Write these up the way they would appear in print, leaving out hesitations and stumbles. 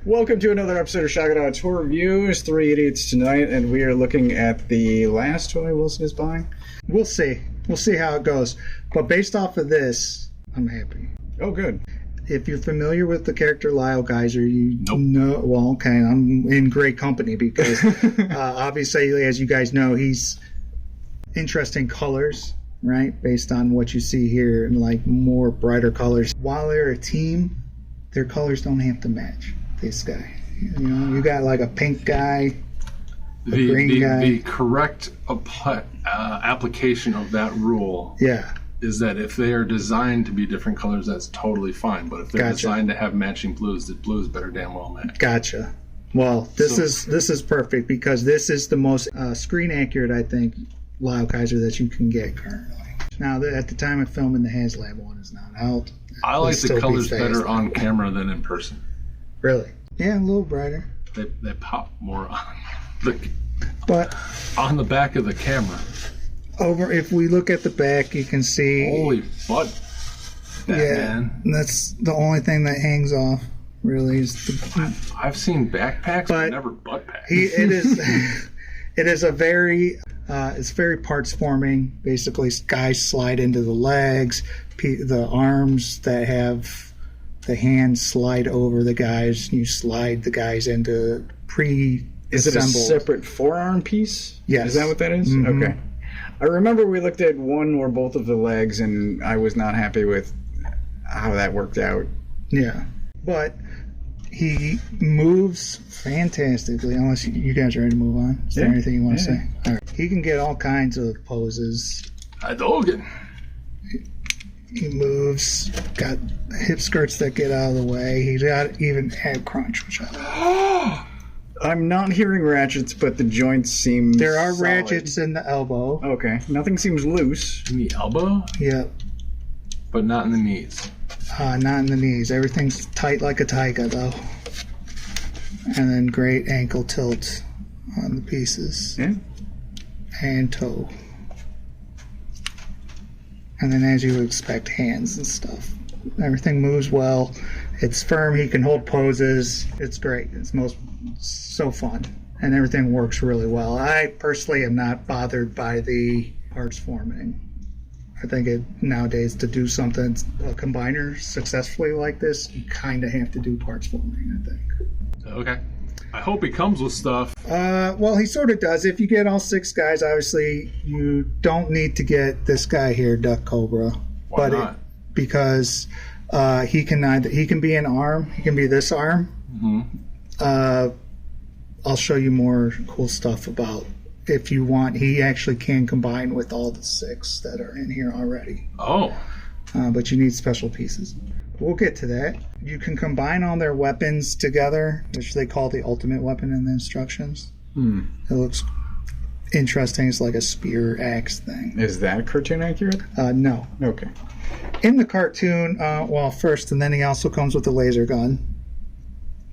Welcome to another episode of Shotgun Out Tour Reviews. 3 idiots tonight, and we are looking at the last toy Wilson is buying. We'll see. We'll see how it goes. But based off of this, I'm happy. Oh, good. If you're familiar with the character Lio Kaiser, you know. Well, okay, I'm in great company because obviously, as you guys know, he's interesting colors, right? Based on what you see here, and like more brighter colors. While they're a team, their colors don't have to match. This guy, you know, you got like a pink guy, green guy. The correct application of that rule, is that if they are designed to be different colors, that's totally fine. But if they're designed to have matching blues, the blues better damn well match. Gotcha. Well, this is perfect because this is the most screen accurate, I think, Lio Kaiser that you can get currently. Now, at the time of filming, the HasLab one is not out. I like the colors better on camera than in person. Really? Yeah, a little brighter. They pop more on the back of the camera. If we look at the back, you can see. Holy butt! Man. That's the only thing that hangs off. Really, is I've seen backpacks, but never butt packs. It is. It is a very. It's very parts forming. Basically, guys slide into the legs. The arms that have the hands slide over the guys. You slide the guys into pre-assembled. Is it a separate forearm piece? Yes. Is that what that is? Mm-hmm. Okay. I remember we looked at one or both of the legs, and I was not happy with how that worked out. Yeah. But he moves fantastically, unless you guys are ready to move on. Is there anything you want to say? All right. He can get all kinds of poses. He moves, got hip skirts that get out of the way. He's got even ab crunch, which I like. I'm not hearing ratchets, but the joints seem There are solid. ratchets in the elbow. Okay. Nothing seems loose. In the elbow? Yep. But not in the knees. Not in the knees. Everything's tight like a tiger, though. And then great ankle tilt on the pieces. Yeah. And toe. And then, as you would expect, hands and stuff. Everything moves well. It's firm. He can hold poses. It's great. It's so fun. And everything works really well. I personally am not bothered by the parts forming. I think nowadays to do something, a combiner successfully like this, you kind of have to do parts forming, I think. Okay. I hope he comes with stuff. Well, he sort of does. If you get all 6 guys, obviously you don't need to get this guy here, Duck Cobra. Why not? Because he can be an arm. He can be this arm. Mm-hmm. I'll show you more cool stuff about if you want. He actually can combine with all the 6 that are in here already. Oh. But you need special pieces. We'll get to that. You can combine all their weapons together, which they call the ultimate weapon in the instructions. It looks interesting. It's like a spear axe thing. Is that cartoon accurate? No. Okay. In the cartoon, first, and then he also comes with a laser gun,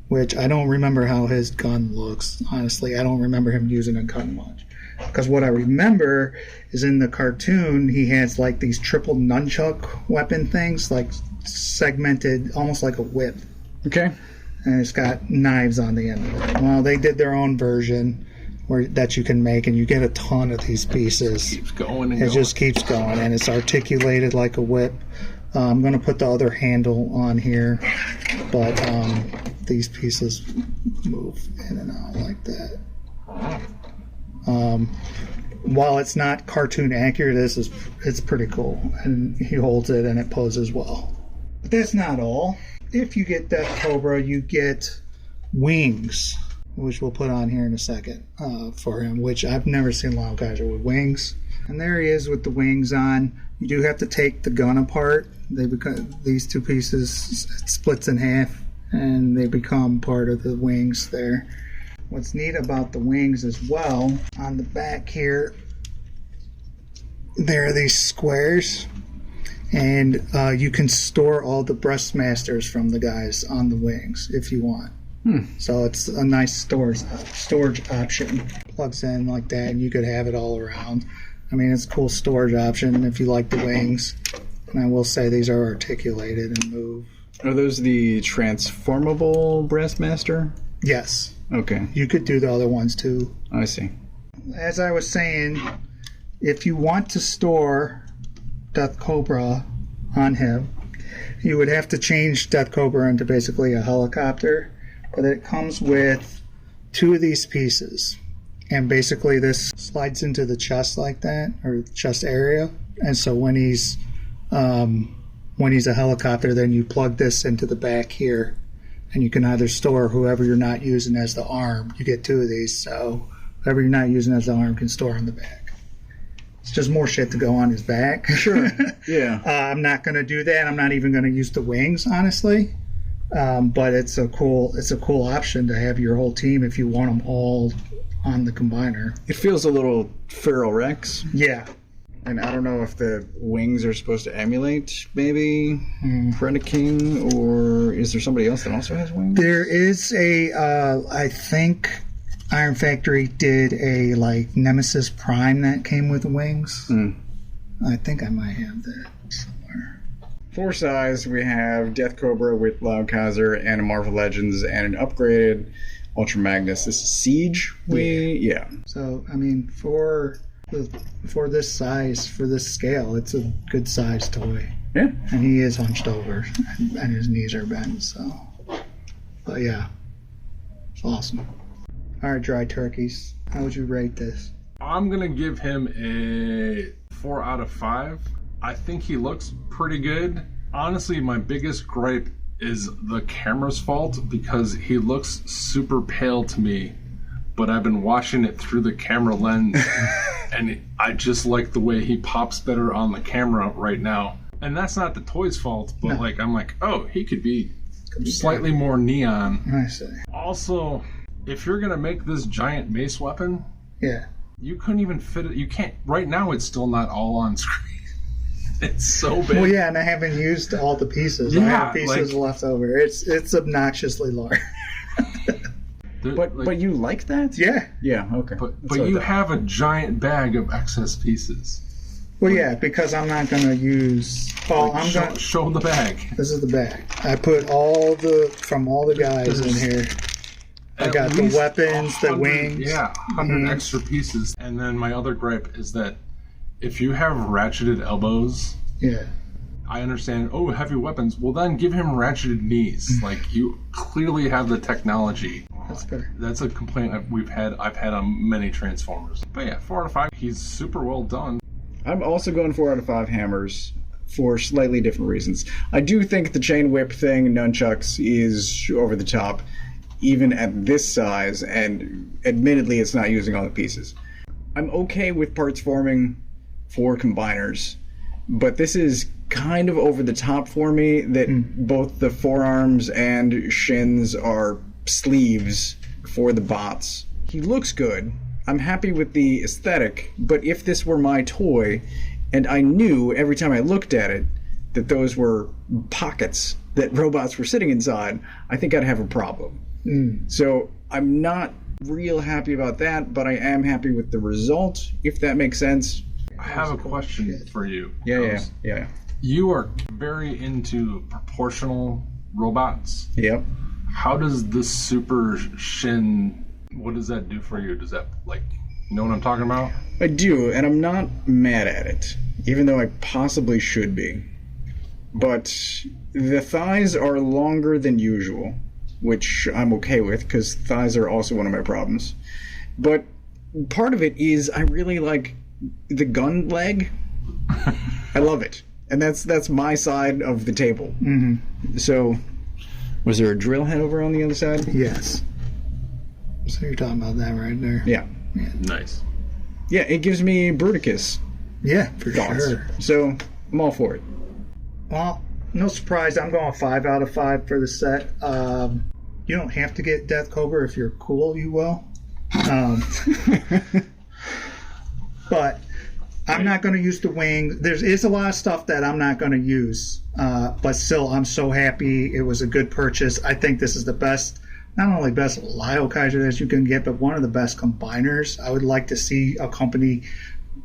which I don't remember how his gun looks. Honestly, I don't remember him using a gun much. Because what I remember is in the cartoon, he has like these triple nunchuck weapon things, like segmented, almost like a whip. Okay. And it's got knives on the end of it. Well, they did their own version that you can make, and you get a ton of these pieces. It keeps going and going. It just keeps going, and it's articulated like a whip. I'm going to put the other handle on here, but these pieces move in and out like that. While it's not cartoon accurate, it's pretty cool, and he holds it and it poses well. But that's not all. If you get Death Cobra, you get wings, which we'll put on here in a second for him, which I've never seen Lio Kaiser with wings. And there he is with the wings on. You do have to take the gun apart. These 2 pieces, it splits in half, and they become part of the wings there. What's neat about the wings as well, on the back here, there are these squares, and you can store all the breastmasters from the guys on the wings if you want. So it's a nice storage option. Plugs in like that, and you could have it all around. I mean, it's a cool storage option if you like the wings. And I will say these are articulated and move Are those the transformable Breastmaster? Yes. Okay. You could do the other ones too. I see. As I was saying, if you want to store Death Cobra on him, you would have to change Death Cobra into basically a helicopter, but it comes with 2 of these pieces, and basically this slides into the chest like that, or chest area, and so when he's a helicopter, then you plug this into the back here, and you can either store whoever you're not using as the arm. You get 2 of these, so whoever you're not using as the arm can store on the back. It's just more shit to go on his back. Sure. Yeah. I'm not going to do that. I'm not even going to use the wings, honestly. But it's a cool option to have your whole team if you want them all on the combiner. It feels a little Feral Rex. Yeah. And I don't know if the wings are supposed to emulate maybe Predaking, or is there somebody else that also has wings? There is I think Iron Factory did a Nemesis Prime that came with wings. I think I might have that somewhere. For size, we have Death Cobra with Lio Kaiser and a Marvel Legends and an upgraded Ultra Magnus. This is Siege. Yeah. So I mean, for this size, for this scale, it's a good size toy. Yeah. And he is hunched over, and his knees are bent. So, but yeah, it's awesome. All right, Dry Turkeys, how would you rate this? I'm going to give him a 4 out of 5. I think he looks pretty good. Honestly, my biggest gripe is the camera's fault, because he looks super pale to me, but I've been watching it through the camera lens, and I just like the way he pops better on the camera right now. And that's not the toy's fault, but No. I'm like, oh, he could be slightly more neon. I see. Also, if you're gonna make this giant mace weapon, Yeah. you couldn't even fit it. You can't. Right now, it's still not all on screen. It's so big. Well, yeah, and I haven't used all the pieces. I have pieces left over. It's obnoxiously large. But you like that? Yeah. Yeah. Okay. But you have a giant bag of excess pieces. Well, yeah, because I'm not going to use. Oh, Show the bag. This is the bag. I put all the guys in here. I got the weapons, the wings. Yeah, 100 extra pieces. And then my other gripe is that if you have ratcheted elbows, yeah, I understand. Oh, heavy weapons. Well, then give him ratcheted knees. You clearly have the technology. That's fair. That's a complaint I've had on many Transformers. But yeah, 4 out of 5. He's super well done. I'm also going 4 out of 5 hammers for slightly different reasons. I do think the chain whip thing, nunchucks, is over the top, even at this size, and admittedly it's not using all the pieces. I'm okay with parts forming for combiners, but this is kind of over the top for me, that both the forearms and shins are sleeves for the bots. He looks good. I'm happy with the aesthetic, but if this were my toy, and I knew every time I looked at it that those were pockets that robots were sitting inside, I think I'd have a problem. So I'm not real happy about that, but I am happy with the result, if that makes sense. I have a question for you. Yeah. You are very into proportional robots. Yep. How does this super shin, what does that do for you? Does that, you know what I'm talking about? I do, and I'm not mad at it, even though I possibly should be. But the thighs are longer than usual, which I'm okay with, because thighs are also one of my problems. But part of it is I really like the gun leg. I love it. And that's my side of the table. So, was there a drill head over on the other side? Yes. So you're talking about that right there. Yeah. Nice. Yeah, it gives me Bruticus Yeah, for thoughts. sure. So, I'm all for it. Well, no surprise, I'm going 5 out of 5 for the set. You don't have to get Death Cobra. If you're cool, you will. But I'm not going to use the wing. There is a lot of stuff that I'm not going to use. But still, I'm so happy. It was a good purchase. I think this is the best, not only best Lio Kaiser that you can get, but one of the best combiners. I would like to see a company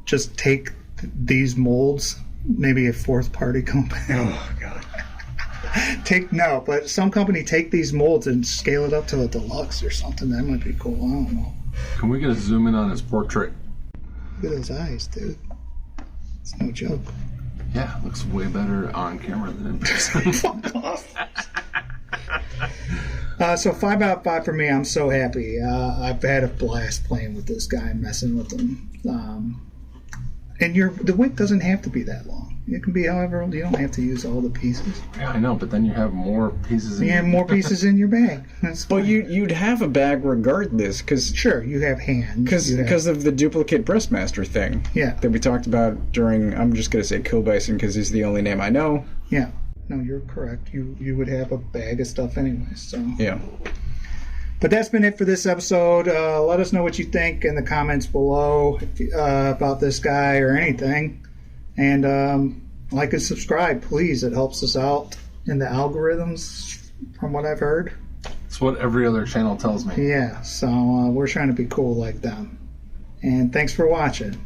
just take these molds, maybe a fourth party company. Oh, God. But some company take these molds and scale it up to a deluxe or something. That might be cool. I don't know. Can we get a zoom in on his portrait? Look at those eyes, dude. It's no joke. Yeah, it looks way better on camera than in person. Fuck off. So 5 out of 5 for me. I'm so happy. I've had a blast playing with this guy and messing with him. And the wick doesn't have to be that long. It can be however. You don't have to use all the pieces. Yeah, I know, but then you have more pieces. Pieces in your bag. But you'd have a bag regardless, because sure, you have hands. Because of the duplicate breastmaster thing. Yeah. That we talked about during. I'm just gonna say Kill Bison because he's the only name I know. Yeah. No, you're correct. You would have a bag of stuff anyway. So. Yeah. But that's been it for this episode. Let us know what you think in the comments below about this guy or anything. And like and subscribe, please. It helps us out in the algorithms, from what I've heard. It's what every other channel tells me. Yeah, so we're trying to be cool like them. And thanks for watching.